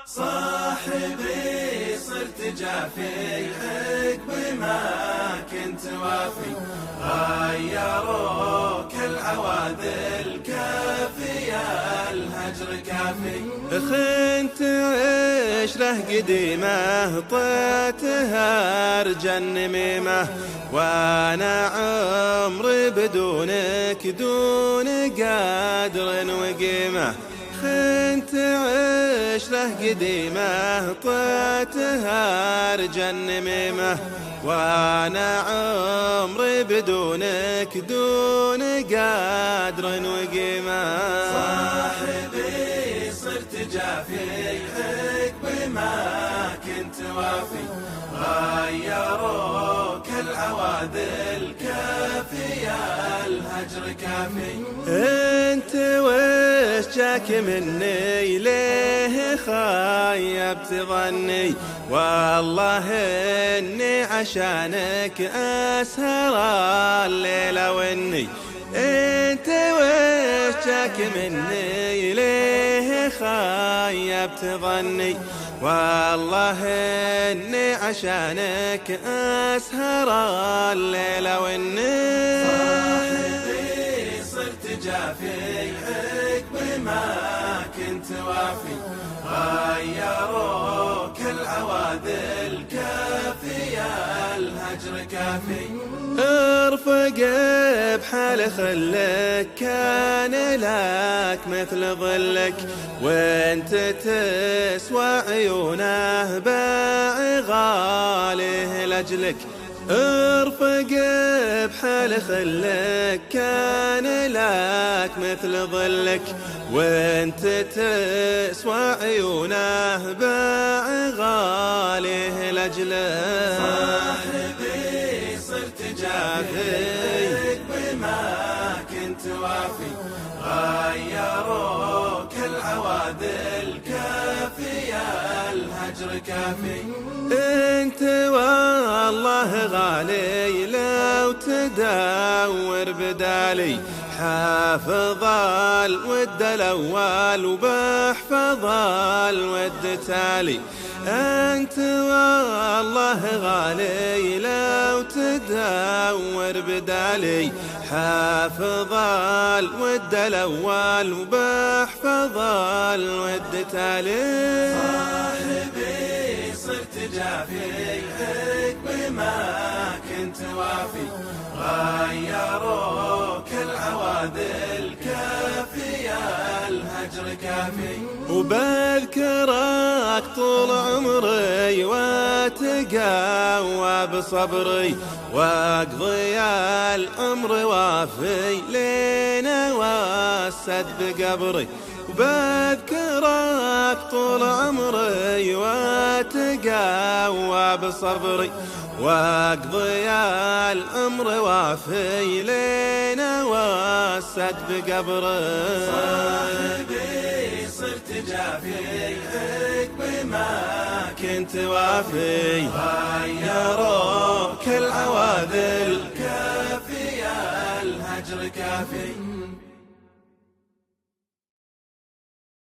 صاحبي صرت جافي عقب ما كنت وافي، غيروك العواذل كافية الهجر كافي. خنت عشره قديمه طيتها رجن ميمه، وانا عمري بدونك دون قدر وقيمه. خنت عشره قديمه طيتها رجن ميمه، وانا عمري بدونك دون قدر وقيمه. صاحبي صرت جافي عقب ما كنت وافي، غيروك العواذل كافية الهجر كافي. انت وش جاك مني ليه خايبت ظني، والله اني عشانك اسهر الليلة واني. انت وش جاك مني ليه خايبت ظني، والله اني عشانك اسهر الليلة واني. صاحبي صرت جافي عقب ما كنت وافي، غيروك العواذل كافية الهجر كافي. ارفق بحال خلك كان لك مثل ظلك، وانت تسوى عيونه باع غاليه لاجلك. ارفق بحال خلك كان لك مثل ظلك، وانت تسوى عيونه باع غاليه لاجلك. صاحبي صرت جافي عقب ما كنت وافي، غيروك العواذل كافية الهجر كافي. انت والله غالي لو تدور بدالي، حافظ الود الاول وبحفظ الود تالي. انت والله غالي لو تدور بدالي، حافظ الود الاول وبحفظ الود تالي. صاحبي صرت جافي عقب ما كنت وافي، غيروك العواذل كافية الهجر كافي. وبذكرك طول عمري واتقوى بصبري، واقضي العمر وافي لين واسد بقبري. وبذكرك طول عمري واتقوى بصبري، واقضي العمر وافي لين واسد بقبري. صاحبي صرت جافي عقب ما كنت وافي، غيروك العواذل